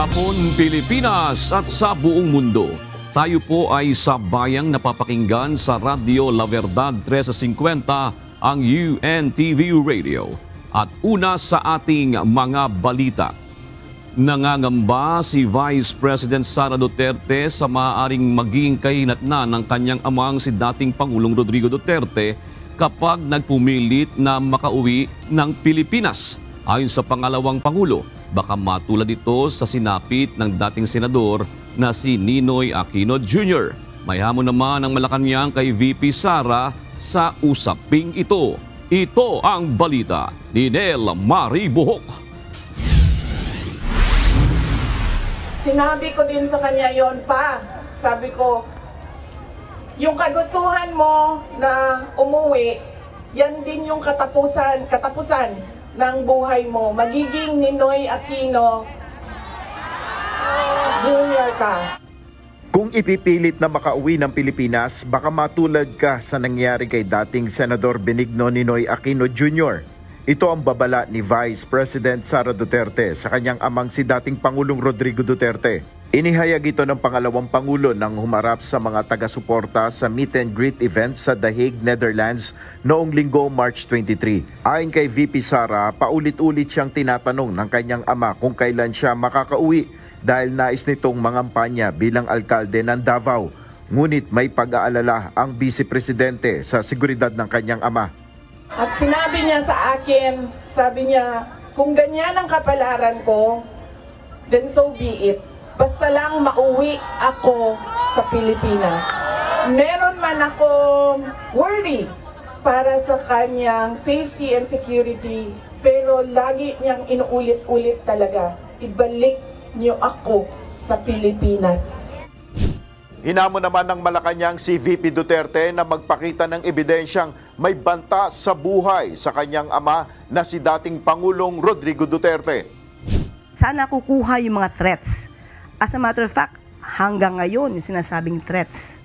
hapon, Pilipinas at sa buong mundo. Tayo po ay sabayang napapakinggan sa Radyo La Verdad 1350, ang UNTV Radio. At una sa ating mga balita. Nangangamba si Vice President Sara Duterte sa maaaring maging kahinatnan ng kanyang amang si dating Pangulong Rodrigo Duterte kapag nagpumilit na makauwi ng Pilipinas. Ayon sa pangalawang Pangulo, baka matulad ito sa sinapit ng dating senador na si Ninoy Aquino Jr. May hamon naman ang Malacanang kay VP Sara sa usaping ito. Ito ang balita ni Nel Maribuhok. Sinabi ko din sa kanya yon pa. Sabi ko, yung kagustuhan mo na umuwi, yan din yung katapusan ng buhay mo. Magiging Ninoy Aquino Jr. ka. Kung ipipilit na makauwi ng Pilipinas, baka matulad ka sa nangyari kay dating Senador Benigno Ninoy Aquino Jr. Ito ang babala ni Vice President Sara Duterte sa kanyang amang si dating Pangulong Rodrigo Duterte. Inihayag ito ng pangalawang Pangulo nang humarap sa mga taga-suporta sa meet and greet event sa The Hague, Netherlands noong linggo March 23. Ayon kay VP Sara, paulit-ulit siyang tinatanong ng kanyang ama kung kailan siya makakauwi dahil nais nitong mangampanya bilang alkalde ng Davao. Ngunit may pag-aalala ang Vice Presidente sa seguridad ng kanyang ama. At sinabi niya sa akin, sabi niya, kung ganyan ang kapalaran ko, then so be it. Basta lang mauwi ako sa Pilipinas. Meron man akong worry para sa kanyang safety and security, pero lagi niyang inuulit-ulit talaga, ibalik niyo ako sa Pilipinas. Hinamon naman ng Malacanang si VP Duterte na magpakita ng ebidensyang may banta sa buhay sa kanyang ama na si dating Pangulong Rodrigo Duterte. Sana kukuha yung mga threats. As a matter of fact, hanggang ngayon yung sinasabing threats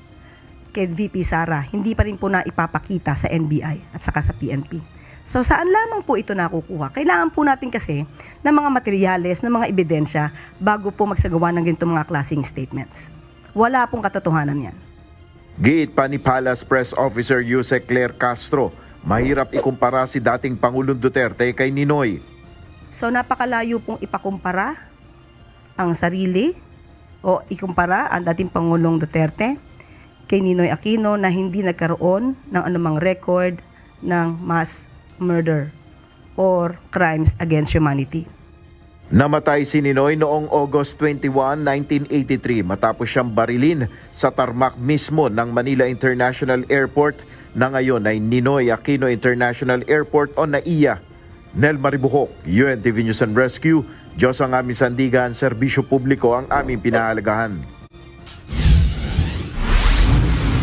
kay VP Sara, hindi pa rin po na ipapakita sa NBI at saka sa PNP. So saan lamang po ito nakukuha? Kailangan po natin kasi ng mga materyales, ng mga ebidensya bago po magsagawa ng ganitong mga klaseng statements. Wala pong katotohanan yan. Giit pa ni Palace Press Officer Yusek Claire Castro, mahirap ikumpara si dating Pangulong Duterte kay Ninoy. So napakalayo pong ipakumpara ang sarili o ikumpara ang dating Pangulong Duterte kay Ninoy Aquino na hindi nagkaroon ng anumang record ng mass murder or crimes against humanity. Namatay si Ninoy noong August 21, 1983 matapos siyang barilin sa tarmac mismo ng Manila International Airport na ngayon ay Ninoy Aquino International Airport o NAIA. Nel Maribuhok, UNTV News and Rescue. Diyos ang aming sandigan, serbisyo publiko ang aming pinahalagahan.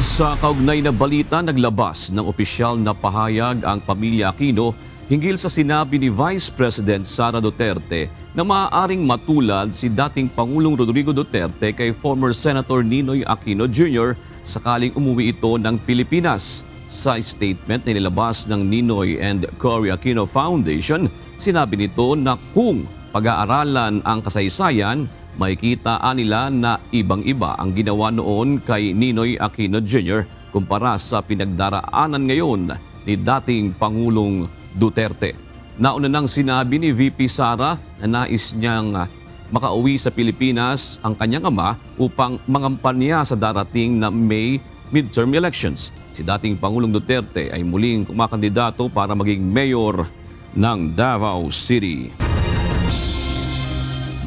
Sa kaugnay na balita, naglabas ng opisyal na pahayag ang pamilya Aquino hinggil sa sinabi ni Vice President Sara Duterte na maaaring matulad si dating Pangulong Rodrigo Duterte kay former Senator Ninoy Aquino Jr. sakaling umuwi ito ng Pilipinas. Sa statement na nilabas ng Ninoy and Cory Aquino Foundation, sinabi nito na kung pag-aaralan ang kasaysayan, makikita nila na ibang-iba ang ginawa noon kay Ninoy Aquino Jr. kumpara sa pinagdaraanan ngayon ni dating Pangulong Duterte. Nauna nang sinabi ni VP Sara na nais niyang makauwi sa Pilipinas ang kanyang ama upang mangampanya sa darating na May midterm elections. Si dating Pangulong Duterte ay muling kumakandidato para maging mayor ng Davao City.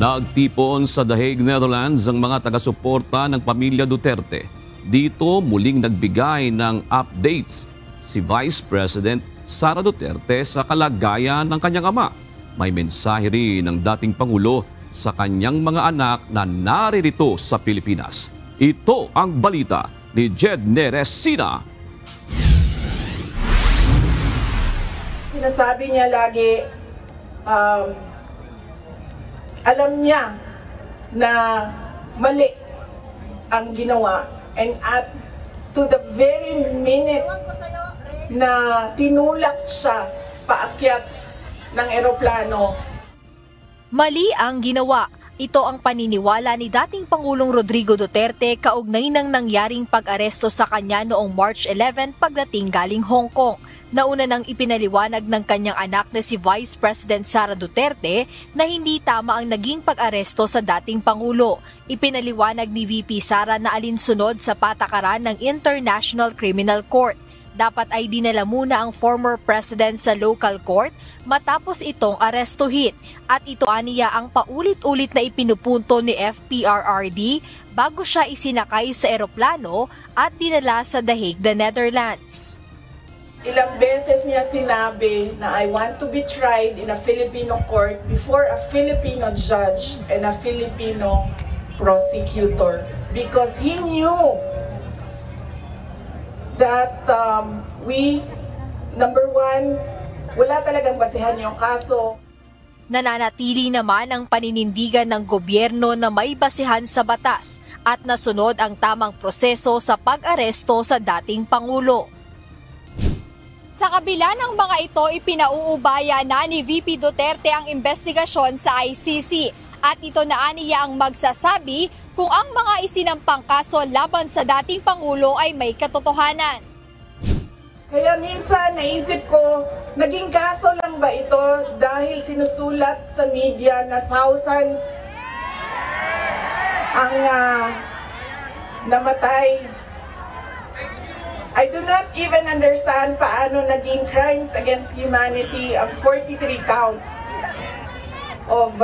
Nagtipon sa The Hague, Netherlands ang mga taga-suporta ng pamilya Duterte. Dito muling nagbigay ng updates si Vice President Sara Duterte sa kalagayan ng kanyang ama. May mensahe rin ng dating Pangulo sa kanyang mga anak na naririto sa Pilipinas. Ito ang balita ni Jed Neresina. Sinasabi niya lagi, alam niya na mali ang ginawa, and at to the very minute na tinulak siya paakyat ng eroplano. Mali ang ginawa Ito ang paniniwala ni dating Pangulong Rodrigo Duterte kaugnay ng nangyaring pag-aresto sa kanya noong March 11 pagdating galing Hong Kong. Nauna nang ipinaliwanag ng kanyang anak na si Vice President Sara Duterte na hindi tama ang naging pag-aresto sa dating Pangulo. Ipinaliwanag ni VP Sara na alinsunod sa patakaran ng International Criminal Court. Dapat ay dinala muna ang former president sa local court matapos itong arestuhin at ito aniya ang paulit-ulit na ipinupunto ni FPRRD bago siya isinakay sa eroplano at dinala sa The Hague, the Netherlands. Ilang beses niya sinabi na I want to be tried in a Filipino court before a Filipino judge and a Filipino prosecutor because he knew that number one, wala talagang basihan yung kaso. Nananatili naman ang paninindigan ng gobyerno na may basihan sa batas at nasunod ang tamang proseso sa pag-aresto sa dating Pangulo. Sa kabila ng mga ito, ipinauubaya na ni VP Duterte ang investigasyon sa ICC at ito na aniya ang magsasabi kung ang mga isinampang kaso laban sa dating Pangulo ay may katotohanan. Kaya minsan naisip ko, naging kaso lang ba ito dahil sinusulat sa media na thousands ang namatay? I do not even understand paano naging crimes against humanity ang 43 counts of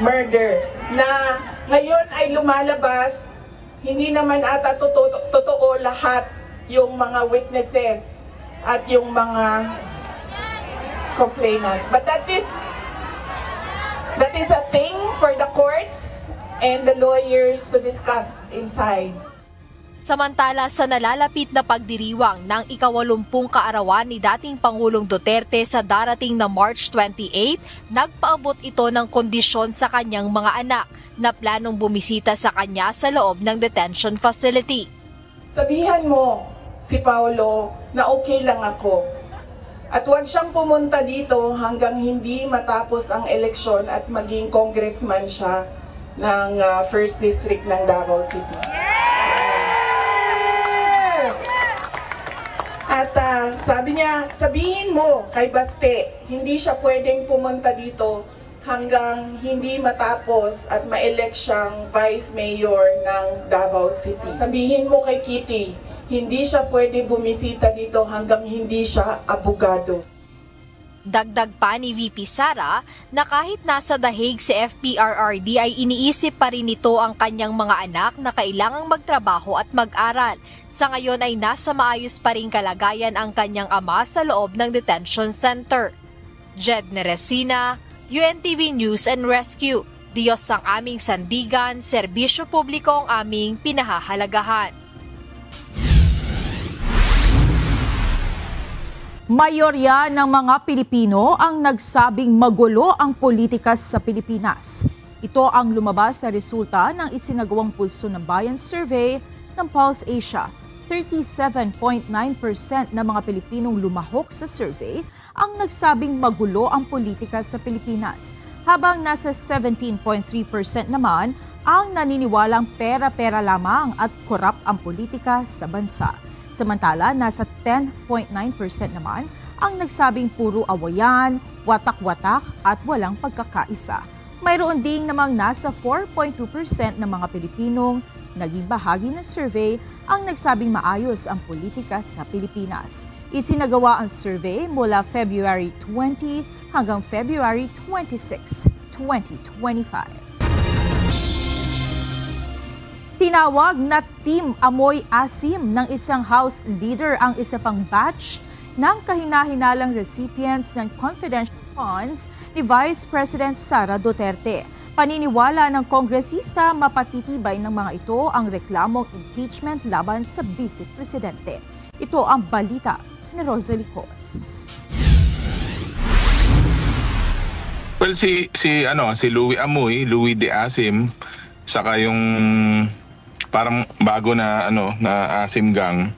murder na ngayon ay lumalabas, hindi naman ata totoo lahat yung mga witnesses at yung mga complainants. But that is a thing for the courts and the lawyers to discuss inside. Samantala sa nalalapit na pagdiriwang ng ika-80 kaarawan ni dating Pangulong Duterte sa darating na March 28, nagpaabot ito ng kondisyon sa kanyang mga anak na planong bumisita sa kanya sa loob ng detention facility. Sabihan mo si Paolo na okay lang ako. At huwag siyang pumunta dito hanggang hindi matapos ang eleksyon at maging congressman siya ng 1st District ng Davao City. At sabi niya, sabihin mo kay Baste, hindi siya pwedeng pumunta dito hanggang hindi matapos at ma-elect siyang Vice Mayor ng Davao City. Sabihin mo kay Kitty, hindi siya pwede bumisita dito hanggang hindi siya abogado. Dagdag pa ni VP Sara na kahit nasa The Hague si FPRRD ay iniisip pa rin nito ang kanyang mga anak na kailangang magtrabaho at mag-aral. Sa ngayon ay nasa maayos pa rin kalagayan ang kanyang ama sa loob ng detention center. Jed Neresina, UNTV News and Rescue. Diyos ang aming sandigan, serbisyo publiko ang aming pinahahalagahan. Mayorya ng mga Pilipino ang nagsabing magulo ang politika sa Pilipinas. Ito ang lumabas sa resulta ng isinagawang Pulso ng Bayan Survey ng Pulse Asia. 37.9% ng mga Pilipinong lumahok sa survey ang nagsabing magulo ang politika sa Pilipinas, habang nasa 17.3% naman ang naniniwalang pera-pera lamang at korap ang politika sa bansa. Samantala, nasa 10.9% naman ang nagsabing puro awayan, watak-watak at walang pagkakaisa. Mayroon ding namang nasa 4.2% ng mga Pilipinong naging bahagi ng survey ang nagsabing maayos ang politika sa Pilipinas. Isinagawa ang survey mula February 20 hanggang February 26, 2025. Tinawag na Team Amoy Asim ng isang House leader ang isa pang batch ng kahina-hinalang recipients ng confidential funds ni Vice President Sara Duterte. Paniniwala ng kongresista, mapatitibay ng mga ito ang reklamong impeachment laban sa Vice Presidente. Ito ang balita ni Rosalie Cos. Well, si Louie Amoy, Louie de Asim, saka yung parang bago na na Asim Gang,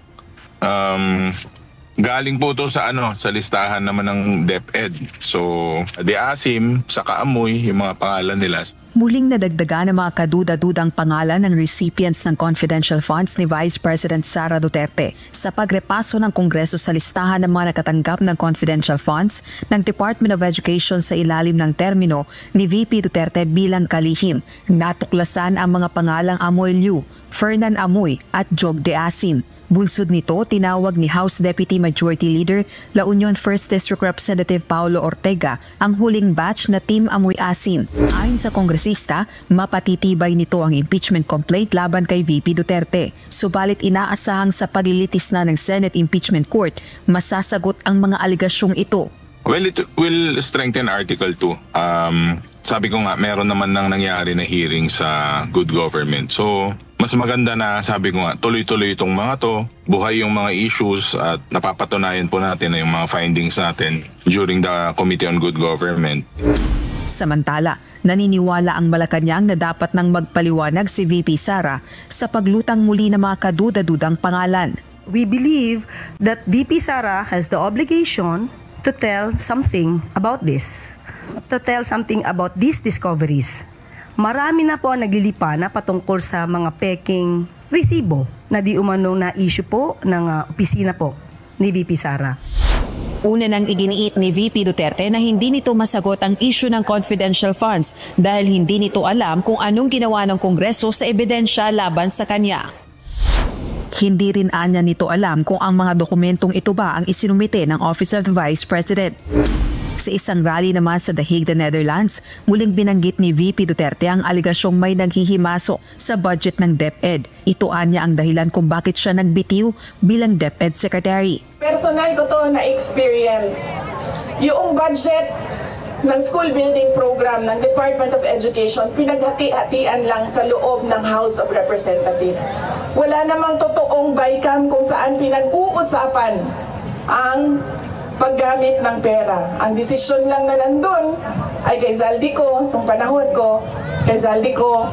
Galing po to sa sa listahan naman ng DepEd. So, DeAsim, saka Amoy, yung mga pangalan nila. Muling nadagdagan ang mga kaduda-dudang pangalan ng recipients ng confidential funds ni Vice President Sara Duterte sa pagrepaso ng Kongreso sa listahan ng mga nakatanggap ng confidential funds ng Department of Education sa ilalim ng termino ni VP Duterte bilang kalihim. Natuklasan ang mga pangalang Amoy Liu, Fernan Amoy at Jog DeAsim. Bunsod nito, tinawag ni House Deputy Majority Leader La Union 1st District Representative Paulo Ortega ang huling batch na Team Amoy Asim. Ayon sa kongresista, mapatitibay nito ang impeachment complaint laban kay VP Duterte. Subalit inaasahang sa paglilitis na ng Senate Impeachment Court, masasagot ang mga aligasyong ito. Well, it will strengthen Article 2. Sabi ko nga, meron naman nang nangyari na hearing sa good government. So, mas maganda na sabi ko nga, tuloy-tuloy itong mga to, buhay yung mga issues at napapatunayan po natin na yung mga findings natin during the Committee on Good Government. Samantala, naniniwala ang Malacanang na dapat nang magpaliwanag si VP Sara sa paglutang muli ng mga kaduda-dudang pangalan. We believe that VP Sara has the obligation to tell something about this, to tell something about these discoveries. Marami na po ang naglilipa na patungkol sa mga peking resibo na di umanong na issue po ng opisina po ni VP Sara. Una nang iginiit ni VP Duterte na hindi nito masagot ang issue ng confidential funds dahil hindi nito alam kung anong ginawa ng Kongreso sa ebidensya laban sa kanya. Hindi rin anya nito alam kung ang mga dokumentong ito ba ang isinumite ng Office of the Vice President. Sa isang rally naman sa The Hague, the Netherlands, muling binanggit ni VP Duterte ang aligasyong may naghihimaso sa budget ng DepEd. Ito anya ang dahilan kung bakit siya nagbitiw bilang DepEd Secretary. Personal ko to na experience. Yung budget ng school building program ng Department of Education, pinaghati-hatian lang sa loob ng House of Representatives. Wala namang totoong BICAM kung saan pinag-uusapan ang paggamit ng pera. Ang desisyon lang na nandun ay kay Zaldico, nung panahon ko, kay Zaldico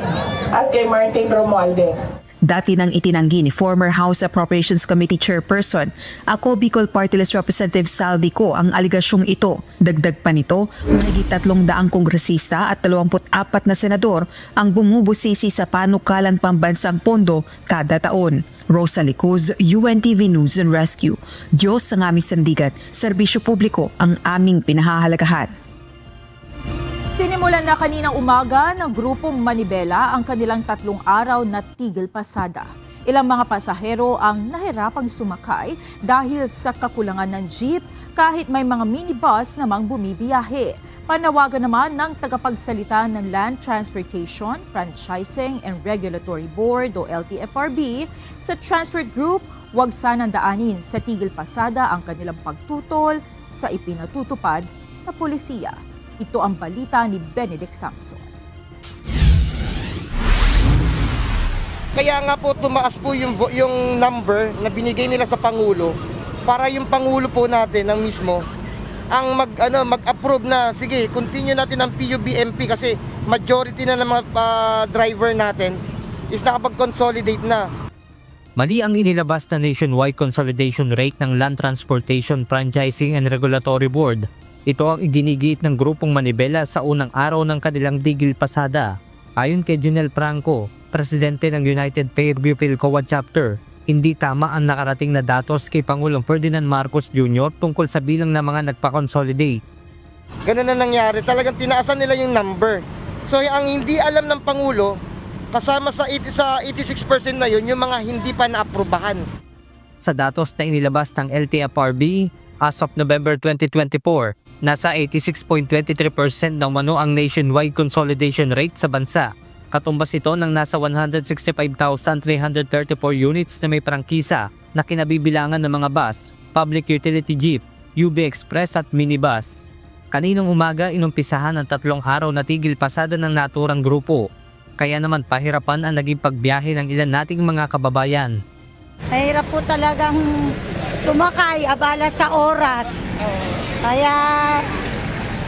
at kay Martin Romualdez. Dati nang itinanggi ni former House Appropriations Committee Chairperson, ako Bicol Party List Representative Zaldico ang aligasyong ito. Dagdag pa nito, mahigit 300 kongresista at 24 na senador ang bumubusisi sa panukalang pambansang pondo kada taon. Rosa Licuz, UNTV News and Rescue. Diyos ang aming sandigan, serbisyo publiko ang aming pinahahalagahan. Sinimulan na kaninang umaga ng grupong Manibela ang kanilang 3 araw na tigil pasada. Ilang mga pasahero ang nahirapang sumakay dahil sa kakulangan ng jeep kahit may mga minibus namang bumibiyahe. Panawagan naman ng tagapagsalita ng Land Transportation, Franchising and Regulatory Board o LTFRB sa Transport Group, huwag sanang daanin sa tigil pasada ang kanilang pagtutol sa ipinatutupad na polisiya. Ito ang balita ni Benedict Samson. Kaya nga po tumaas po yung number na binigay nila sa Pangulo para yung Pangulo po natin ang mismo ang mag-approve na sige, continue natin ang PUBMP kasi majority na ng mga driver natin is nakapag-consolidate na. Mali ang inilabas na nationwide consolidation rate ng Land Transportation, Franchising and Regulatory Board. Ito ang iginigiit ng grupong Manibela sa unang araw ng kanilang tigil pasada. Ayon kay Junel Franco, presidente ng United Fairview Philcoa Chapter, hindi tama ang nakarating na datos kay Pangulong Ferdinand Marcos Jr. tungkol sa bilang ng mga nagpa-consolidate. Ganun na nangyari. Talagang tinaasan nila yung number. So ang hindi alam ng Pangulo, kasama sa 86% na yun, yung mga hindi pa naaprubahan. Sa datos na inilabas ng LTFRB, as of November 2024, nasa 86.23% ng mano ang nationwide consolidation rate sa bansa. Katumbas ito ng nasa 165,334 units na may prangkisa na kinabibilangan ng mga bus, public utility jeep, UB Express at minibus. Kaninang umaga inumpisahan ang 3 araw na tigil pasada ng naturang grupo. Kaya naman pahirapan ang naging pagbiyahe ng ilan nating mga kababayan. Mahirap po talagang sumakay, abala sa oras. Kaya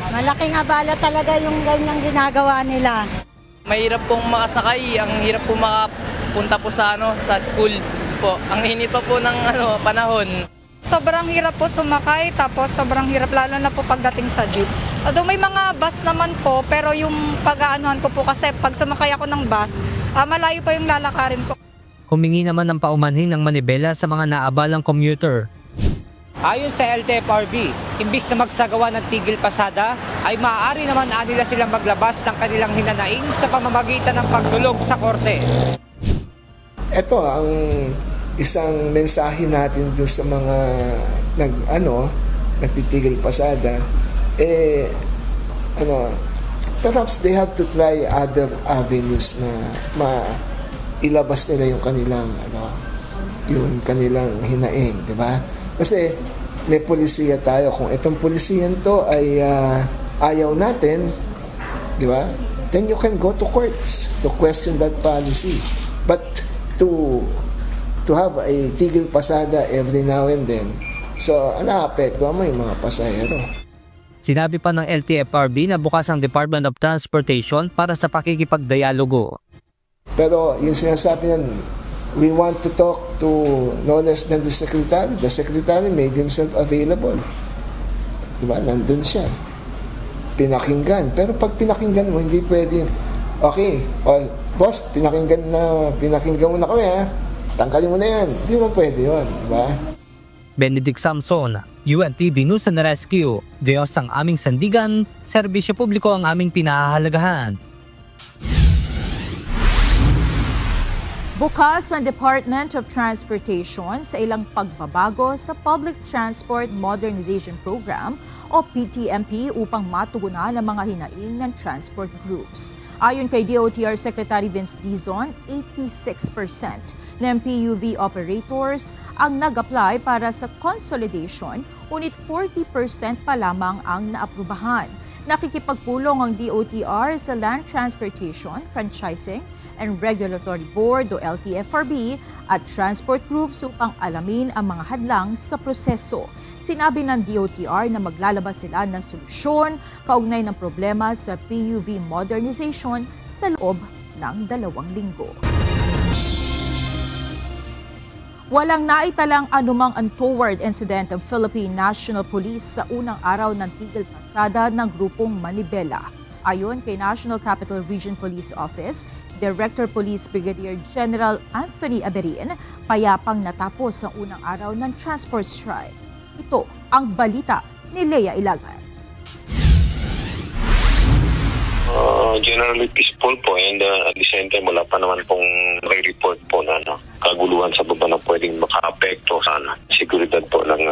malaking abala talaga yung ganyang ginagawa nila. Mahirap pong makasakay, ang hirap po makapunta po sa school po. Ang init pa po ng panahon. Sobrang hirap po sumakay, tapos sobrang hirap lalo na po pagdating sa jeep. Although may mga bus naman po, pero yung pag-aanuhan ko po kasi pag sumakay ako ng bus, malayo pa yung lalakarin ko. Humingi naman ng paumanhin ng manibela sa mga naabalang commuter. Ayon sa LTFRB, imbis na magsagawa ng tigil pasada, ay maaari naman nila silang maglabas ng kanilang hinanaing sa pamamagitan ng pagtulog sa korte. Ito ang isang mensahe natin dun sa mga nagtitigil pasada. Perhaps they have to try other avenues na ilabas nila yung kanilang hinaing, di ba? Kasi may polisiya tayo. Kung itong polisiyan to ay ayaw natin, di ba? Then you can go to courts to question that policy. But to have a tigil pasada every now and then, so naapekto mo yung mga pasahero. Sinabi pa ng LTFRB na bukas ang Department of Transportation para sa pakikipagdialogo. Pero yung sinasabi niyan, we want to talk to no less than the Secretary. The Secretary made himself available. Diba? Nandun siya. Pinakinggan. Pero pag pinakinggan mo, hindi pwede, okay, boss, pinakinggan mo na kami, ha? Tanggalin mo na yan. Hindi mo pwede yun, diba? Benedict Samson, UNTV News and Rescue. Diyos ang aming sandigan, serbisyo publiko ang aming pinahahalagahan. Bukas ang Department of Transportation sa ilang pagbabago sa Public Transport Modernization Program o PTMP upang matugunan ang mga hinaing ng transport groups. Ayon kay DOTR Secretary Vince Dizon, 86% ng PUV operators ang nag-apply para sa consolidation, ngunit 40% pa lamang ang naaprubahan. Nakikipagpulong ang DOTR sa Land Transportation, Franchising and Regulatory Board o LTFRB at transport groups upang alamin ang mga hadlang sa proseso. Sinabi ng DOTR na maglalabas sila ng solusyon kaugnay ng problema sa PUV modernization sa loob ng 2 linggo. Walang naitalang anumang untoward incident ng Philippine National Police sa unang araw ng tigil pasada ng grupong Manibela. Ayon kay National Capital Region Police Office, Director Police Brigadier General Anthony Aberin, payapang natapos ang unang araw ng transport strike. Ito ang balita ni Lea Ilagan. Generally peaceful po, and at the same time wala pa naman pong may report po na kaguluhan sa baba na pwedeng maka-apekto sa seguridad po ng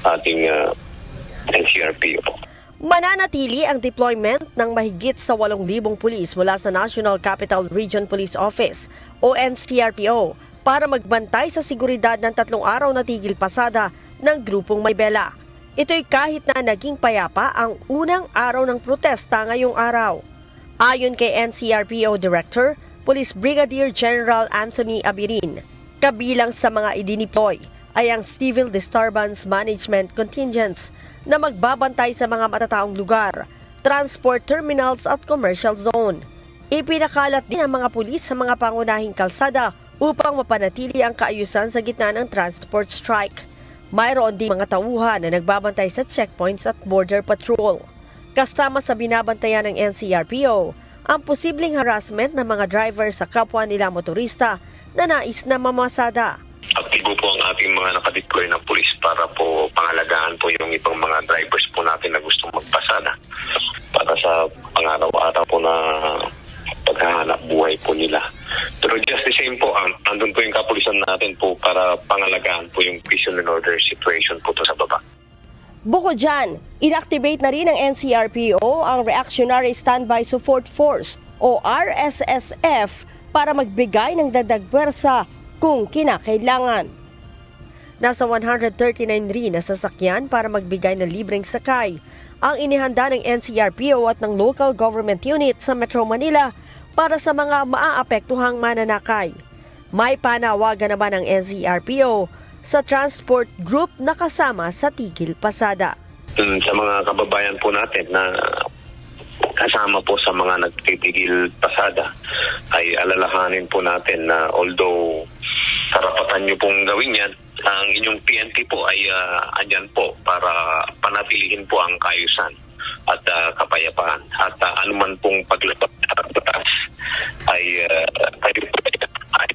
ating NCRPO. Mananatili ang deployment ng mahigit sa 8,000 pulis mula sa National Capital Region Police Office o NCRPO para magbantay sa seguridad ng 3 araw na tigil pasada ng grupong Manibela. Ito'y kahit na naging payapa ang unang araw ng protesta ngayong araw. Ayon kay NCRPO Director, Police Brigadier General Anthony Aberin, kabilang sa mga idiniploy ay ang Civil Disturbance Management Contingents na magbabantay sa mga matataong lugar, transport terminals at commercial zone. Ipinakalat din ang mga pulis sa mga pangunahing kalsada upang mapanatili ang kaayusan sa gitna ng transport strike. Mayroon din mga tauhan na nagbabantay sa checkpoints at border patrol. Kasama sa binabantayan ng NCRPO, ang posibleng harassment ng mga driver sa kapwa nila motorista na nais na mamasada. Aktibo po ang ating mga nakadeploy na pulis para po pangalagaan po yung ibang mga drivers po natin na gustong magpasada para sa pangaraw-araw po na paghahanap buhay po nila. Pero just the same po, andun po yung kapulisan natin po para pangalagaan po yung peace and order situation po to sa baba. Bukod dyan, inactivate na rin ng NCRPO ang Reactionary Standby Support Force o RSSF para magbigay ng dagdag pwersa kung kinakailangan. Nasa 139 rin na sasakyan para magbigay ng libreng sakay ang inihanda ng NCRPO at ng local government unit sa Metro Manila para sa mga maaapektuhang mananakay. May panawagan naman ng NCRPO sa transport group na kasama sa tigil pasada. Sa mga kababayan po natin na kasama po sa mga nagtitigil pasada ay alalahanin po natin na although karapatan nyo pong gawin yan, ang inyong PNP po ay andyan po para panatilihin po ang kaayusan at kapayapaan. At anuman pong paglabag ng batas ay kayo po ay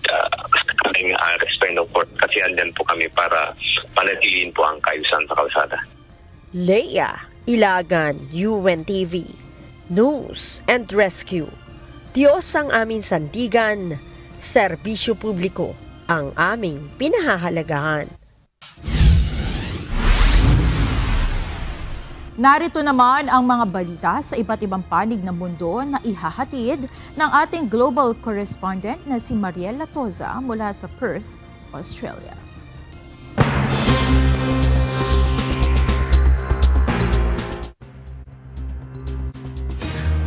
kaming restraint of court kasi andyan po kami para panatilihin po ang kaayusan sa kalsada. Leia Ilagan, UNTV, News and Rescue. Diyos ang aming sandigan, serbisyo publiko ang aming pinahahalagahan. Narito naman ang mga balita sa iba't ibang panig ng mundo na ihahatid ng ating global correspondent na si Mariel Latoza mula sa Perth, Australia.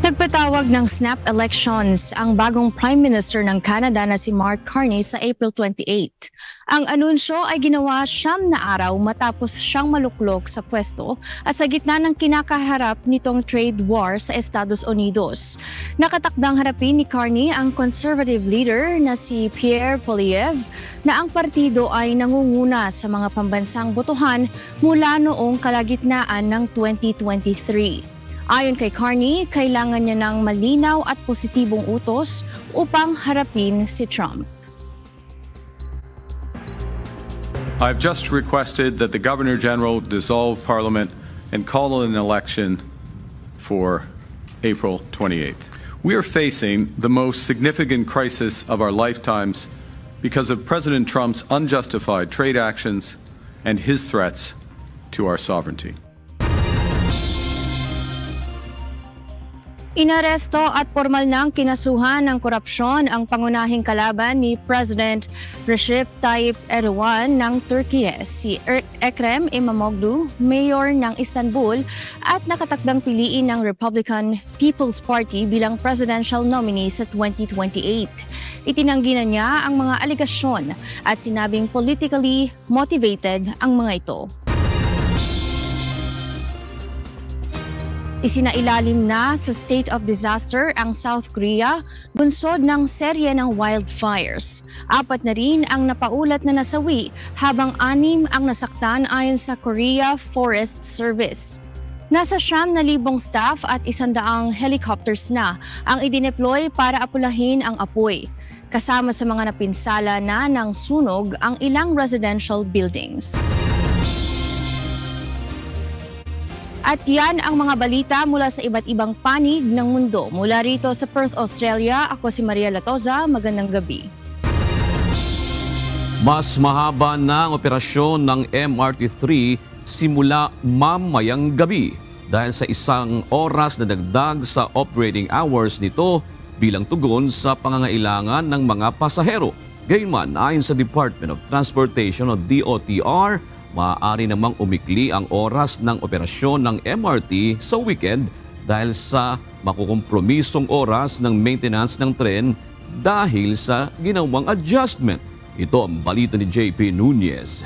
Nagpatawag ng snap elections ang bagong Prime Minister ng Canada na si Mark Carney sa April 28. Ang anunsyo ay ginawa 9 na araw matapos siyang maluklok sa pwesto at sa gitna ng kinakaharap nitong trade war sa Estados Unidos. Nakatakdang harapin ni Carney ang conservative leader na si Pierre Poilievre na ang partido ay nangunguna sa mga pambansang botohan mula noong kalagitnaan ng 2023. Ayon kay Carney, kailangan niya ng malinaw at positibong utos upang harapin si Trump. I've just requested that the Governor General dissolve Parliament and call an election for April 28th. We are facing the most significant crisis of our lifetimes because of President Trump's unjustified trade actions and his threats to our sovereignty. Inaresto at formal nang kinasuhan ng korupsyon ang pangunahing kalaban ni President Recep Tayyip Erdogan ng Turkey, si Ekrem İmamoğlu, mayor ng Istanbul at nakatakdang piliin ng Republican People's Party bilang presidential nominee sa 2028. Itinanggi na niya ang mga aligasyon at sinabing politically motivated ang mga ito. Isinailalim na sa state of disaster ang South Korea bunsod ng serye ng wildfires. 4 na rin ang napaulat na nasawi habang 6 ang nasaktan ayon sa Korea Forest Service. Nasa 9,000 staff at 100 helicopters na ang idineploy para apulahin ang apoy. Kasama sa mga napinsala na ng sunog ang ilang residential buildings. At yan ang mga balita mula sa iba't ibang panig ng mundo. Mula rito sa Perth, Australia, ako si Mariel Latoza. Magandang gabi. Mas mahaba na ang operasyon ng MRT-3 simula mamayang gabi dahil sa 1 oras na dagdag sa operating hours nito bilang tugon sa pangangailangan ng mga pasahero. Gayunman, ayon sa Department of Transportation o DOTR, maaari namang umikli ang oras ng operasyon ng MRT sa weekend dahil sa makukompromisong oras ng maintenance ng tren dahil sa ginawang adjustment. Ito ang balita ni JP Nunez.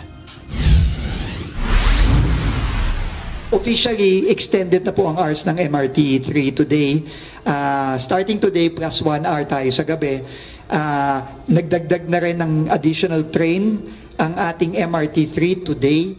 Officially extended na po ang hours ng MRT 3 today. Starting today plus 1 hour tayo sa gabi. Nagdagdag na rin ng additional train ang ating MRT-3 today.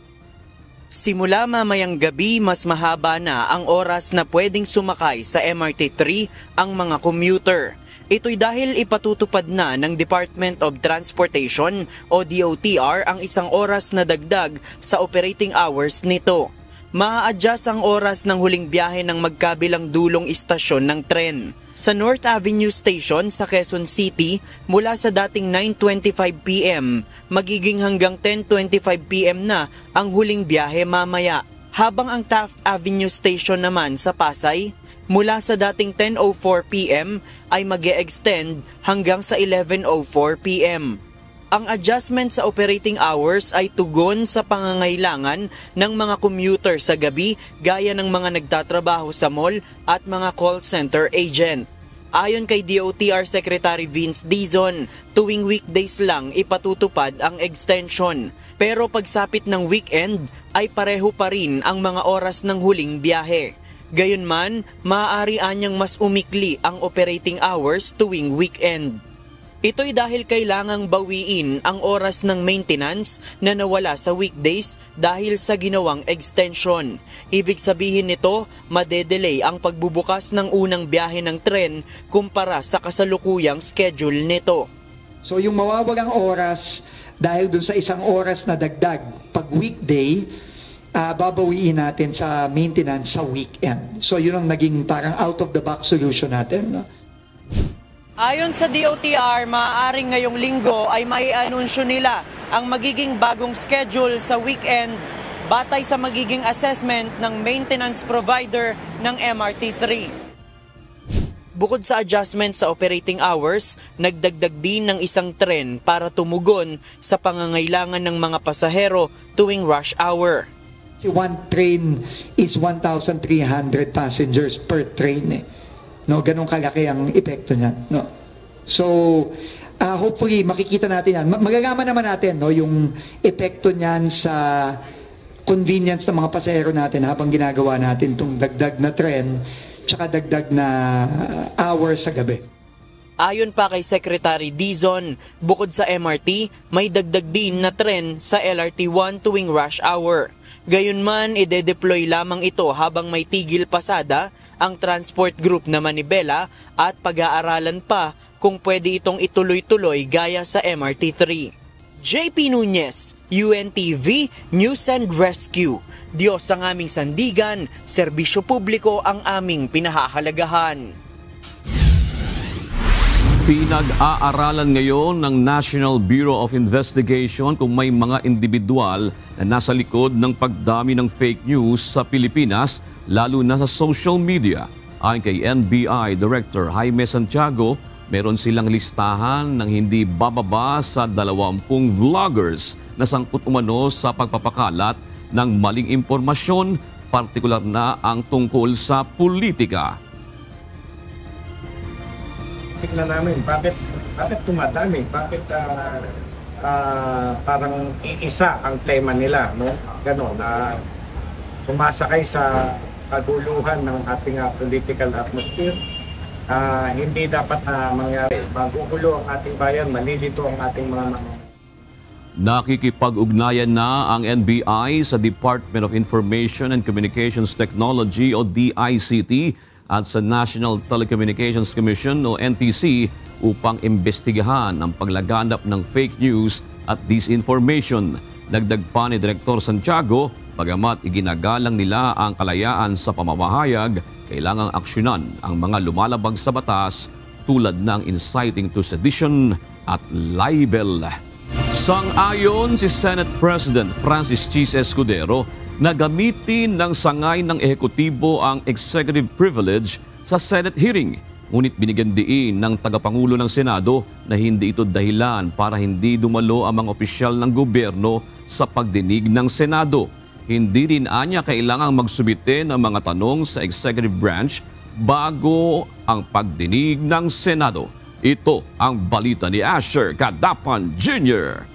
Simula mamayang gabi, mas mahaba na ang oras na pwedeng sumakay sa MRT-3 ang mga commuter. Ito'y dahil ipatutupad na ng Department of Transportation o DOTR ang 1 oras na dagdag sa operating hours nito. Maa-adjust ang oras ng huling biyahe ng magkabilang dulong istasyon ng tren. Sa North Avenue Station sa Quezon City, mula sa dating 9:25 p.m., magiging hanggang 10:25 p.m. na ang huling biyahe mamaya. Habang ang Taft Avenue Station naman sa Pasay, mula sa dating 10:04 p.m. ay mag-e-extend hanggang sa 11:04 p.m. Ang adjustment sa operating hours ay tugon sa pangangailangan ng mga commuter sa gabi gaya ng mga nagtatrabaho sa mall at mga call center agent. Ayon kay DOTR Secretary Vince Dizon, tuwing weekdays lang ipatutupad ang extension. Pero pagsapit ng weekend ay pareho pa rin ang mga oras ng huling biyahe. Gayunman, maaari anyang mas umikli ang operating hours tuwing weekend. Ito'y dahil kailangang bawiin ang oras ng maintenance na nawala sa weekdays dahil sa ginawang extension. Ibig sabihin nito, madedelay ang pagbubukas ng unang biyahe ng tren kumpara sa kasalukuyang schedule nito. So yung mawawalang oras dahil dun sa isang oras na dagdag pag weekday, babawiin natin sa maintenance sa weekend. So yun ang naging parang out of the box solution natin. No? Ayon sa DOTR, maaaring ngayong linggo ay may anunsyo nila ang magiging bagong schedule sa weekend batay sa magiging assessment ng maintenance provider ng MRT3. Bukod sa adjustment sa operating hours, nagdagdag din ng isang tren para tumugon sa pangangailangan ng mga pasahero tuwing rush hour. One train is 1,300 passengers per train. No, ganun kalaki ang epekto niya. No. So, hopefully makikita natin yan. Magagaman naman natin no, yung epekto niyan sa convenience ng mga pasahero natin habang ginagawa natin itong dagdag na tren tsaka dagdag na hours sa gabi. Ayon pa kay Secretary Dizon, bukod sa MRT, may dagdag din na tren sa LRT1 tuwing rush hour. Gayunman, ide-deploy lamang ito habang may tigil pasada ang transport group na Manibela at pag-aaralan pa kung pwede itong ituloy-tuloy gaya sa MRT3. JP Nunez, UNTV, News and Rescue. Diyos ang aming sandigan, serbisyo publiko ang aming pinahahalagahan. Pinag-aaralan ngayon ng National Bureau of Investigation kung may mga individual na nasa likod ng pagdami ng fake news sa Pilipinas, lalo na sa social media. Ayon kay NBI Director Jaime Santiago, meron silang listahan ng hindi bababa sa 20 vloggers na sangkot umano sa pagpapakalat ng maling impormasyon, partikular na ang tungkol sa politika. Tignan namin, bakit tumadami? Bakit parang iisa ang tema nila, no? Ganon, sumasakay sa kaguluhan ng ating political atmosphere. Hindi dapat na mangyari. Magugulo ang ating bayan, malilito ang ating mga Nakikipag-ugnayan na ang NBI sa Department of Information and Communications Technology o DICT at sa National Telecommunications Commission o NTC upang imbestigahan ang paglaganap ng fake news at disinformation. Dagdag pa ni Direktor Santiago, bagamat iginagalang nila ang kalayaan sa pamamahayag, kailangang aksyonan ang mga lumalabag sa batas tulad ng inciting to sedition at libel. Sang-ayon si Senate President Francis Chis Escudero na gamitin ng sangay ng ehekutibo ang executive privilege sa Senate hearing. Ngunit binigyan diin ng tagapangulo ng Senado na hindi ito dahilan para hindi dumalo ang mga opisyal ng gobyerno sa pagdinig ng Senado. Hindi rin anya kailangang magsubite ng mga tanong sa executive branch bago ang pagdinig ng Senado. Ito ang balita ni Asher Cadapan Jr.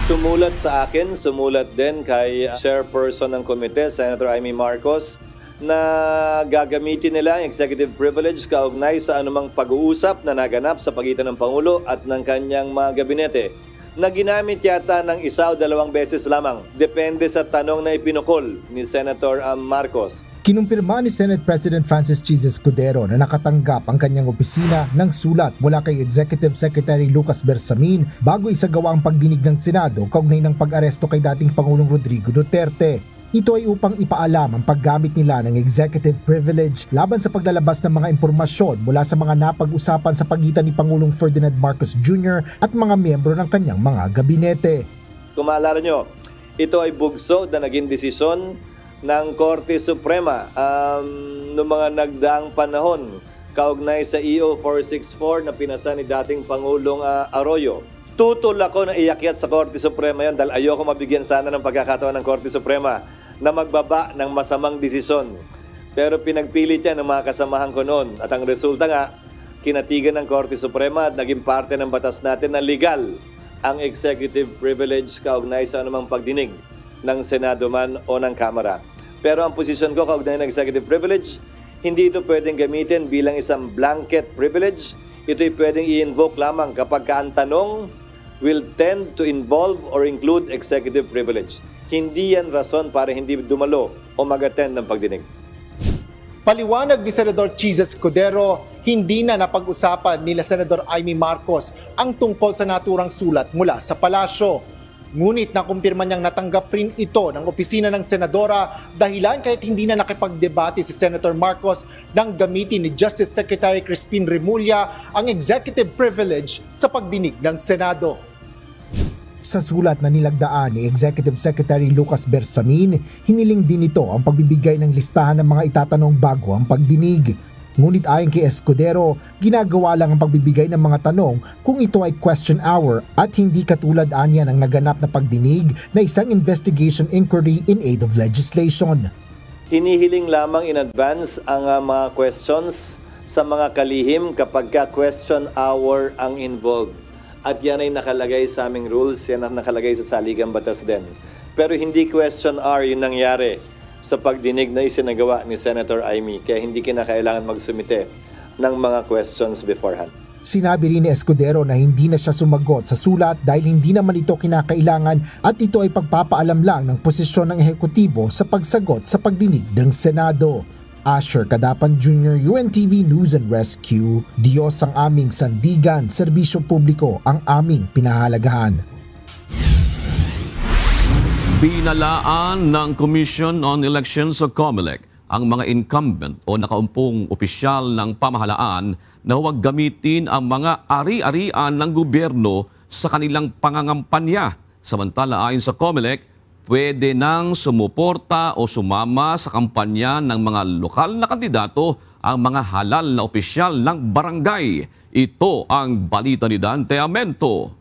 Sumulat sa akin, sumulat din kay chairperson ng komite, Senator Amy Marcos, na gagamitin nila ang executive privilege kaugnay sa anumang pag-uusap na naganap sa pagitan ng Pangulo at ng kanyang mga gabinete, na ginamit yata ng 1 o 2 beses lamang. Depende sa tanong na ipinukol ni Senator Marcos. Kinumpirma ni Senate President Francis Chis Escudero na nakatanggap ang kanyang opisina ng sulat mula kay Executive Secretary Lucas Bersamin bago isagawa ang pagdinig ng Senado kaugnay ng pag-aresto kay dating Pangulong Rodrigo Duterte. Ito ay upang ipaalam ang paggamit nila ng executive privilege laban sa paglalabas ng mga impormasyon mula sa mga napag-usapan sa pagitan ni Pangulong Ferdinand Marcos Jr. at mga miyembro ng kanyang mga gabinete. Kung maalala nyo, ito ay bugso na naging desisyon ng Korte Suprema noong mga nagdaang panahon kaugnay sa EO 464 na pinasa ni dating Pangulong Arroyo. Tutol ako na iakyat sa Korte Suprema yan dahil ayoko mabigyan sana ng pagkakataon ng Korte Suprema na magbaba ng masamang desisyon. Pero pinagpilit yan ng mga kasamahan ko noon at ang resulta nga, kinatigan ng Korte Suprema at naging parte ng batas natin na legal ang executive privilege kaugnay sa anumang pagdinig ng Senado man o ng Kamara. Pero ang posisyon ko kaugnay ng executive privilege, Hindi ito pwedeng gamitin bilang isang blanket privilege. Ito'y pwedeng i-invoke lamang kapag ang tanong will tend to involve or include executive privilege. Hindi yan rason para hindi dumalo o mag-attend ng pagdinig. Paliwanag ni Senador Jesus Escudero, hindi na napag-usapan nila Senador Amy Marcos ang tungkol sa naturang sulat mula sa palasyo. Ngunit nakumpirma niyang natanggap rin ito ng opisina ng Senadora dahilan kahit hindi na nakipagdebate si Senator Marcos nang gamitin ni Justice Secretary Crispin Remulla ang executive privilege sa pagdinig ng Senado. Sa sulat na nilagdaan ni Executive Secretary Lucas Bersamin, hiniling din ito ang pagbibigay ng listahan ng mga itatanong bago ang pagdinig. Ngunit ayon kay Escudero, ginagawa lang ang pagbibigay ng mga tanong kung ito ay question hour at hindi katulad anya ng naganap na pagdinig na isang investigation inquiry in aid of legislation. Hinihiling lamang in advance ang mga questions sa mga kalihim kapag question hour ang involved. At yan ay nakalagay sa aming rules, yan ang nakalagay sa saligang batas din. Pero hindi question hour yung nangyari sa pagdinig na isinagawa ni Senator Amy, kaya hindi kinakailangan magsumite ng mga questions beforehand. Sinabi rin ni Escudero na hindi na siya sumagot sa sulat dahil hindi naman ito kinakailangan at ito ay pagpapaalam lang ng posisyon ng ehekutibo sa pagsagot sa pagdinig ng Senado. Asher Cadapan Jr., UNTV News and Rescue. Diyos ang aming sandigan, serbisyo publiko ang aming pinahalagahan. Binalaan ng Commission on Elections o COMELEC ang mga incumbent o nakaumpong opisyal ng pamahalaan na huwag gamitin ang mga ari-arian ng gobyerno sa kanilang pangangampanya. Samantala ayon sa COMELEC, pwede nang sumuporta o sumama sa kampanya ng mga lokal na kandidato ang mga halal na opisyal ng barangay. Ito ang balita ni Dante Amento.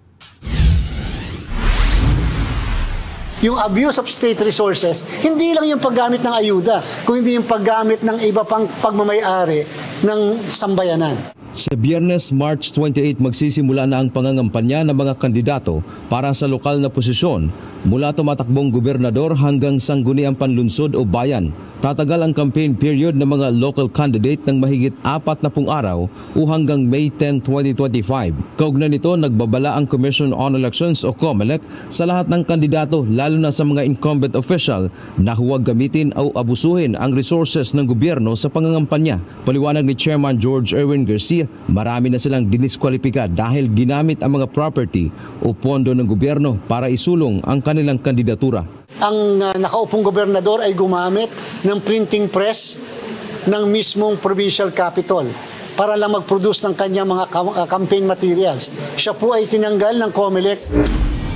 Yung abuse of state resources, hindi lang yung paggamit ng ayuda, kundi yung paggamit ng iba pang pagmamayari ng sambayanan. Sa Biyernes, March 28, magsisimula na ang pangangampanya ng mga kandidato para sa lokal na posisyon mula tumatakbong gobernador hanggang sangguniang panlunsod o bayan. Tatagal ang campaign period ng mga local candidate ng mahigit 40 araw o hanggang May 10, 2025. Kaugnay nito, nagbabala ang Commission on Elections o COMELEC sa lahat ng kandidato lalo na sa mga incumbent official na huwag gamitin o abusuhin ang resources ng gobyerno sa pangangampanya. Paliwanag ni Chairman George Erwin Garcia, marami na silang diniskwalipika dahil ginamit ang mga property o pondo ng gobyerno para isulong ang kanilang kandidatura. Ang nakaupong gobernador ay gumamit ng printing press ng mismong provincial capital para lang mag-produce ng kanyang mga campaign materials. Siya po ay tinanggal ng COMELEC.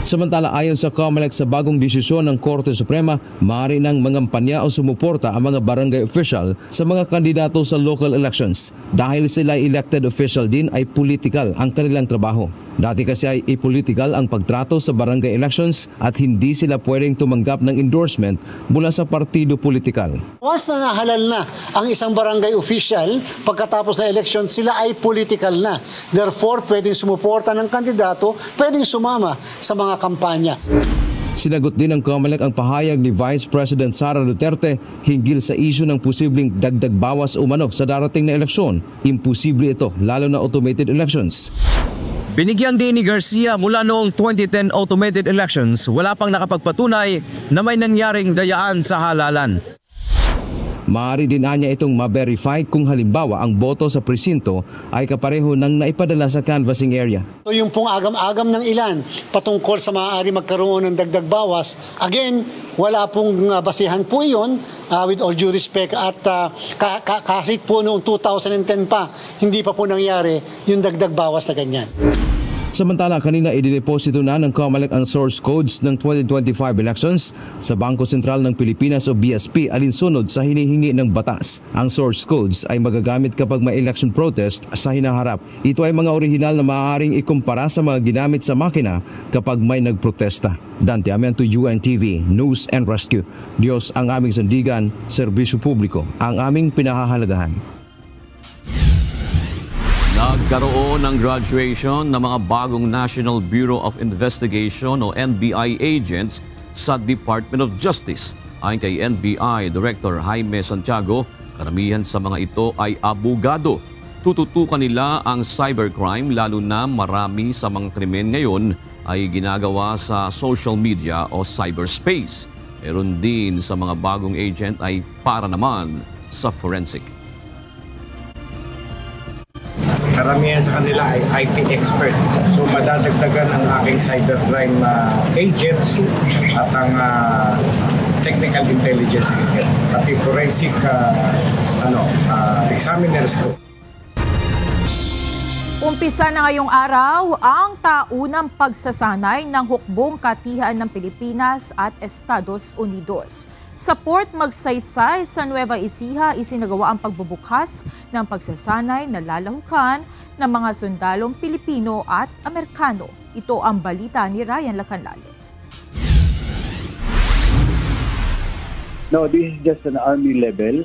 Samantala ayon sa COMELEC, sa bagong desisyon ng Korte Suprema, maaari nang mangampanya o sumuporta ang mga barangay official sa mga kandidato sa local elections. Dahil sila elected official din ay political ang kanilang trabaho. Dati kasi ay apolitical ang pagtrato sa barangay elections at hindi sila pwedeng tumanggap ng endorsement mula sa partido politikal. Once na nahalal na ang isang barangay official, pagkatapos na election, sila ay political na. Therefore, pwedeng sumuporta ng kandidato, pwedeng sumama sa mga kampanya. Sinagot din ng COMELEC ang pahayag ni Vice President Sara Duterte hinggil sa isyu ng posibleng dagdag bawas umano sa darating na eleksyon. Imposible ito, lalo na automated elections. Binigyang din ni Garcia mula noong 2010 automated elections, wala pang nakapagpatunay na may nangyaring dayaan sa halalan. Maaari din anya itong ma-verify kung halimbawa ang boto sa presinto ay kapareho ng naipadala sa canvassing area. So yung pong agam-agam ng ilan patungkol sa maaari magkaroon ng dagdag bawas, again, wala pong basihan po yun with all due respect at kahit po noong 2010 pa, hindi pa po nangyari yung dagdag bawas na ganyan. Samantala, kanina idineposito na ng COMELEC ang source codes ng 2025 elections sa Bangko Sentral ng Pilipinas o BSP alinsunod sa hinihingi ng batas. Ang source codes ay magagamit kapag may election protest sa hinaharap. Ito ay mga orihinal na maaaring ikumpara sa mga ginamit sa makina kapag may nagprotesta. Dante Amento, UNTV News and Rescue. Diyos ang aming sandigan, serbisyo publiko ang aming pinahahalagahan. Nagkaroon ng graduation ng mga bagong National Bureau of Investigation o NBI agents sa Department of Justice. Ayon kay NBI Director Jaime Santiago, Karamihan sa mga ito ay abogado. Tututukan nila ang cybercrime lalo na marami sa mga krimen ngayon ay ginagawa sa social media o cyberspace. Meron din sa mga bagong agent ay para naman sa forensic. Karamihan sa kanila ay IT expert. So madadagdagan ang aking cybercrime agents at ang technical intelligence agent. Pati forensic examiners ko. Umpisa na ngayong araw ang taunang pagsasanay ng hukbong katihan ng Pilipinas at Estados Unidos. Sa Port Magsaysay sa Nueva Ecija, isinagawa ang pagbubukas ng pagsasanay na lalahukan ng mga sundalong Pilipino at Amerikano. Ito ang balita ni Ryan Lacanlale. No, this is just an Army level.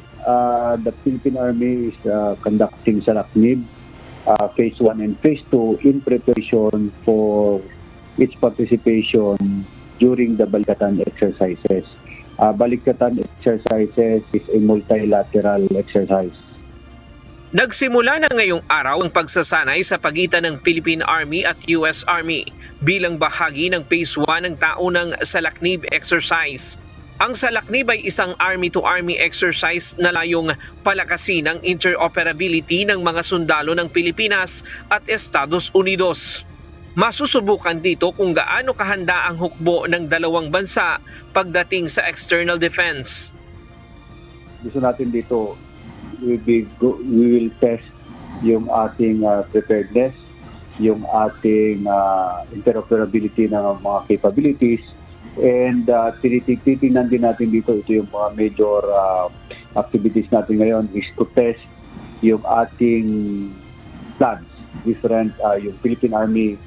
The Philippine Army is conducting Salaknib Phase 1 and Phase 2 in preparation for its participation during the Balikatan exercises. Balikatan exercises is a multilateral exercise. Nagsimula na ngayong araw ang pagsasanay sa pagitan ng Philippine Army at US Army bilang bahagi ng Phase 1 ng taunang Salaknib exercise. Ang Salaknib ay isang army-to-army exercise na layong palakasin ang interoperability ng mga sundalo ng Pilipinas at Estados Unidos. Masusubukan dito kung gaano kahanda ang hukbo ng dalawang bansa pagdating sa external defense. Gusto natin dito, we will test yung ating preparedness, yung ating interoperability ng mga capabilities. And tinitingnan din natin dito, ito yung mga major activities natin ngayon is to test yung ating plans. Different, yung Philippine Army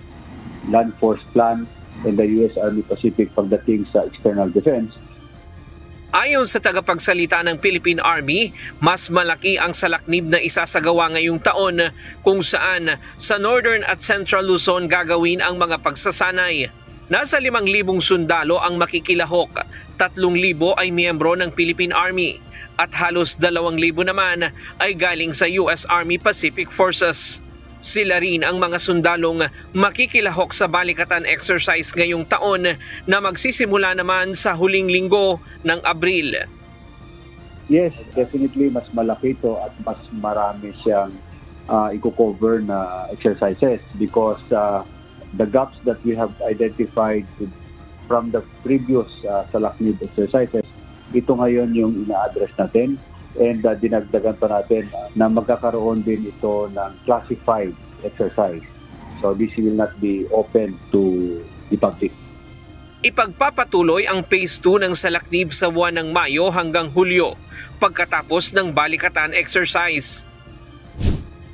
Land Force Plan and the US Army Pacific pagdating sa external defense. Ayon sa tagapagsalita ng Philippine Army, mas malaki ang Salaknib na isasagawa ngayong taon kung saan sa Northern at Central Luzon gagawin ang mga pagsasanay. Nasa 5,000 sundalo ang makikilahok, 3,000 ay miyembro ng Philippine Army at halos 2,000 naman ay galing sa US Army Pacific Forces. Sila rin ang mga sundalong makikilahok sa Balikatan exercise ngayong taon na magsisimula naman sa huling linggo ng Abril. Yes, definitely mas malaki ito at mas marami siyang i-cover na exercises because the gaps that we have identified from the previous Salaknib exercises, ito ngayon yung ina-address natin and dinagdagan pa natin na magkakaroon din ito ng classified exercise. So this will not be open to the public. Ipagpapatuloy ang Phase 2 ng Salaknib sa buwan ng Mayo hanggang Hulyo pagkatapos ng Balikatan exercise.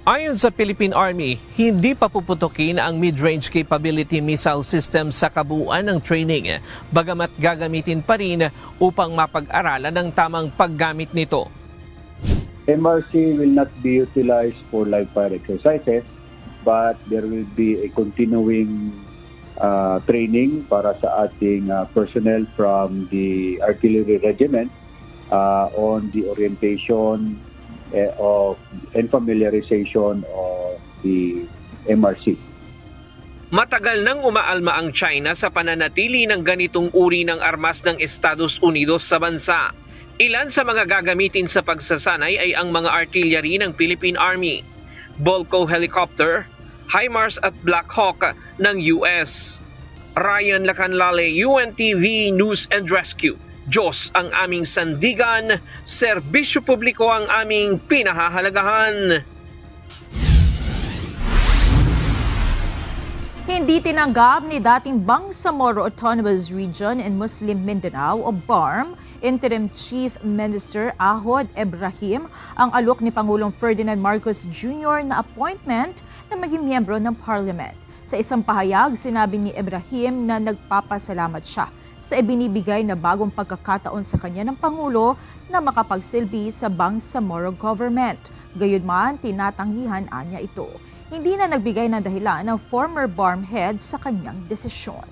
Ayon sa Philippine Army, hindi pa puputukin ang mid-range capability missile system sa kabuuan ng training, bagamat gagamitin pa rin upang mapag-aralan ang tamang paggamit nito. MRC will not be utilized for live fire exercises, but there will be a continuing training para sa ating personnel from the artillery regiment on the orientation and familiarization of the MRC. Matagal nang umaalma ang China sa pananatili ng ganitong uri ng armas ng Estados Unidos sa bansa. Ilan sa mga gagamitin sa pagsasanay ay ang mga artillery ng Philippine Army, Bolko helicopter, HIMARS at Black Hawk ng US. Ryan Lacanlale, UNTV News and Rescue. Diyos ang aming sandigan, serbisyo publiko ang aming pinahahalagahan. Hindi tinanggap ni dating Bangsamoro Autonomous Region in Muslim Mindanao o BARM Interim Chief Minister Ahod Ebrahim ang alok ni Pangulong Ferdinand Marcos Jr. na appointment na maging miyembro ng Parliament. Sa isang pahayag, sinabi ni Ebrahim na nagpapasalamat siya sa ibinibigay na bagong pagkakataon sa kanya ng Pangulo na makapagsilbi sa Bangsamoro government. Gayunman, tinatanggihan niya ito. Hindi na nagbigay ng dahilan ng former BARM head sa kanyang desisyon.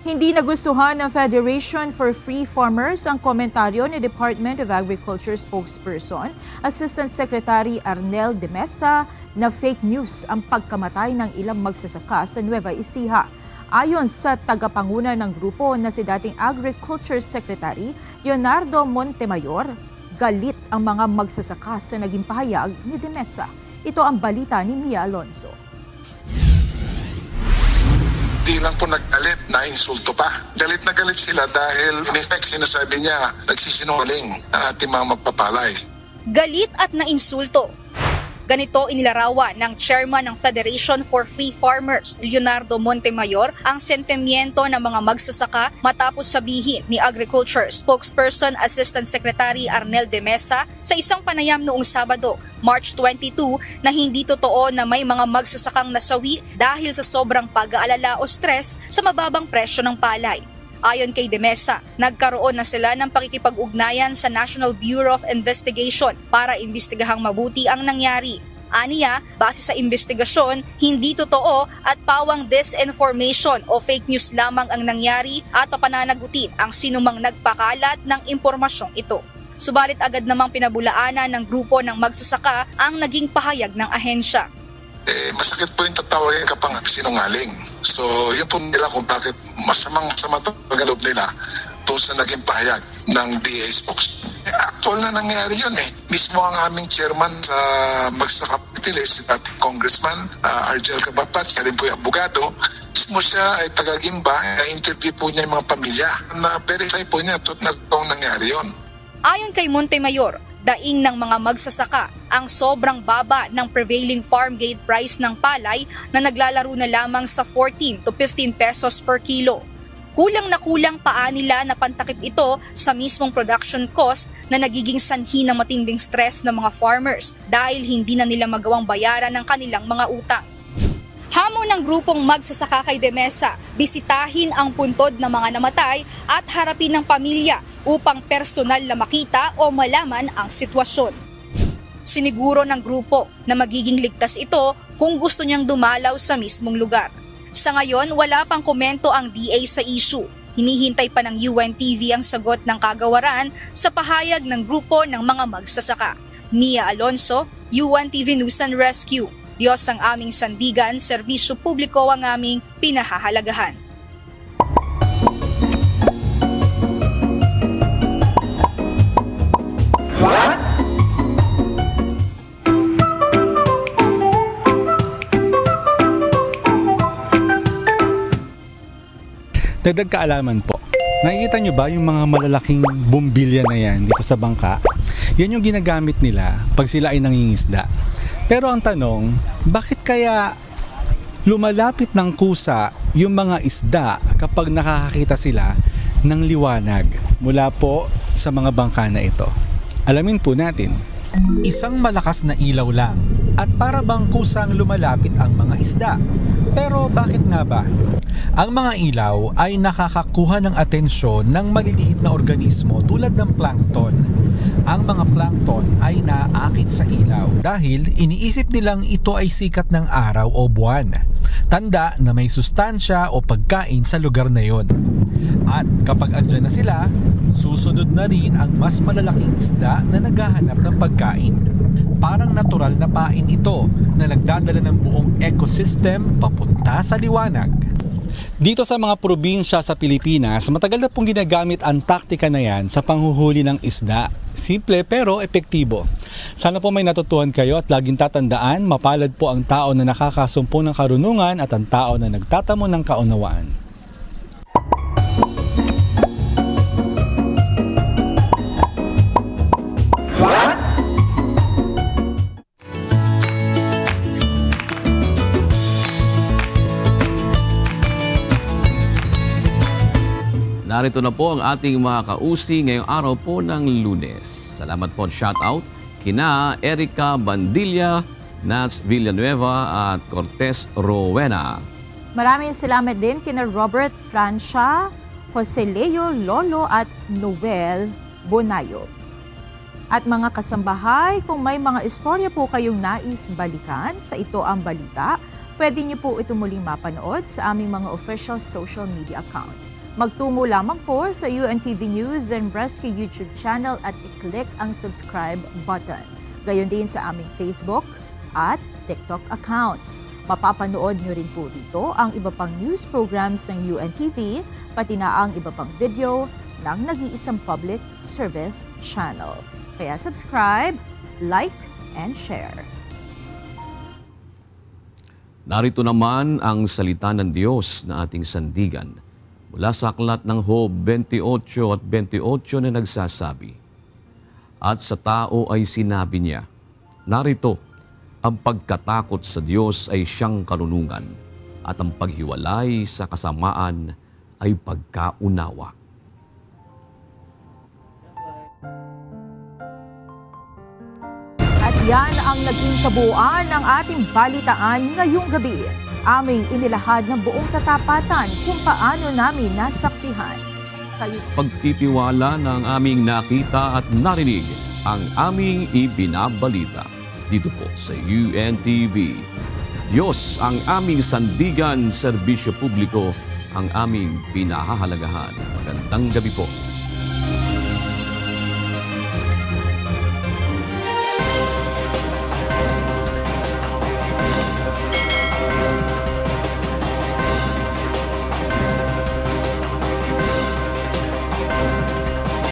Hindi nagustuhan ng Federation for Free Farmers ang komentaryo ni Department of Agriculture spokesperson, Assistant Secretary Arnel de Mesa, na fake news ang pagkamatay ng ilang magsasaka sa Nueva Ecija. Ayon sa tagapanguna ng grupo na si dating Agriculture Secretary Leonardo Montemayor, galit ang mga magsasaka sa naging pahayag ni de Mesa. Ito ang balita ni Mia Alonso. Hindi lang po naggalit, na-insulto pa. Galit na galit sila dahil in effect sinasabi niya nagsisinungaling ang ating mga magpapalay. Galit at na-insulto. Ganito inilarawan ng chairman ng Federation for Free Farmers, Leonardo Montemayor, ang sentimiento ng mga magsasaka matapos sabihin ni Agriculture spokesperson Assistant Secretary Arnel de Mesa sa isang panayam noong Sabado, March 22, na hindi totoo na may mga magsasakang nasawi dahil sa sobrang pag-aalala o stress sa mababang presyo ng palay. Ayon kay de Mesa, nagkaroon na sila ng pakikipag-ugnayan sa National Bureau of Investigation para imbestigahang mabuti ang nangyari. Aniya, base sa investigasyon, hindi totoo at pawang disinformation o fake news lamang ang nangyari at papananagutin ang sinumang nagpakalat ng impormasyong ito. Subalit agad namang pinabulaanan ng grupo ng magsasaka ang naging pahayag ng ahensya. Masakit po yung tatawagin kapag sinungaling. So, yun po nila kung bakit masamang-sama tagalog nila doon sa naging pahayag ng DA spokes. Actual na nangyari yun eh. Mismo ang aming chairman sa Magsasaka Party List, si Congressman Argel Cabapat, siya rin po yung abogado. Mismo siya ay taga-Gimba, na-interview po niya yung mga pamilya. Na-verify po niya na itong nangyari yun. Ayon kay Montemayor, daing ng mga magsasaka ang sobrang baba ng prevailing farm gate price ng palay na naglalaro na lamang sa 14 to 15 pesos per kilo. Kulang na kulang pa nila na pantakip ito sa mismong production cost na nagiging sanhi ng matinding stress ng mga farmers dahil hindi na nila magawang bayaran ng kanilang mga utang. Hamon ng grupong magsasaka kay de Mesa, bisitahin ang puntod ng mga namatay at harapin ng pamilya upang personal na makita o malaman ang sitwasyon. Siniguro ng grupo na magiging ligtas ito kung gusto niyang dumalaw sa mismong lugar. Sa ngayon, wala pang komento ang DA sa issue. Hinihintay pa ng UNTV ang sagot ng kagawaran sa pahayag ng grupo ng mga magsasaka. Mia Alonso, UNTV News and Rescue. Diyos ang aming sandigan, serbisyo publiko ang aming pinahahalagahan. What? Dagdag kaalaman po. Nakikita nyo ba yung mga malalaking bumbilya na yan dito sa bangka? Yan yung ginagamit nila pag sila ay nangingisda. Pero ang tanong, bakit kaya lumalapit ng kusa yung mga isda kapag nakakakita sila ng liwanag mula po sa mga bangka na ito? Alamin po natin. Isang malakas na ilaw lang at para bang kusang lumalapit ang mga isda. Pero bakit nga ba? Ang mga ilaw ay nakakakuha ng atensyon ng maliliit na organismo tulad ng plankton. Ang mga plankton ay naaakit sa ilaw dahil iniisip nilang ito ay sikat ng araw o buwan. Tanda na may sustansya o pagkain sa lugar na yon. At kapag andyan na sila, susunod na rin ang mas malalaking isda na naghahanap ng pagkain. Parang natural na pain ito na nagdadala ng buong ecosystem papunta sa liwanag. Dito sa mga probinsya sa Pilipinas, matagal na pong ginagamit ang taktika na yan sa panghuhuli ng isda. Simple pero epektibo. Sana po may natutuhan kayo at laging tatandaan, mapalad po ang tao na nakakasumpo ng karunungan at ang tao na nagtatamo ng kaunawaan. What? Narito na po ang ating mga kausi ngayong araw po ng Lunes. Salamat po at shoutout kina Erica Bandilla, Nats Villanueva at Cortez Rowena. Maraming salamat din kina Robert Francia, Jose Leo Lolo at Noel Bonayo. At mga kasambahay, kung may mga istorya po kayong nais balikan sa Ito ang Balita, pwede niyo po ito muling mapanood sa aming mga official social media account. Magtungo lamang po sa UNTV News and Rescue YouTube channel at i-click ang subscribe button. Gayon din sa aming Facebook at TikTok accounts. Mapapanood nyo rin po dito ang iba pang news programs ng UNTV, pati na ang iba pang video ng nag-iisang public service channel. Kaya subscribe, like, and share. Narito naman ang salita ng Diyos na ating sandigan mula sa aklat ng Job 28 at 28 na nagsasabi, "At sa tao ay sinabi niya, narito, ang pagkatakot sa Diyos ay siyang karunungan, at ang paghiwalay sa kasamaan ay pagkaunawa." At yan ang naging kabuuan ng ating balitaan ngayong gabi. Aming inilahad ng buong katapatan kung paano namin nasaksihan. Pagtitiwala ng aming nakita at narinig ang aming ibinabalita dito po sa UNTV. Diyos ang aming sandigan, serbisyo publiko ang aming pinahahalagahan. Magandang gabi po.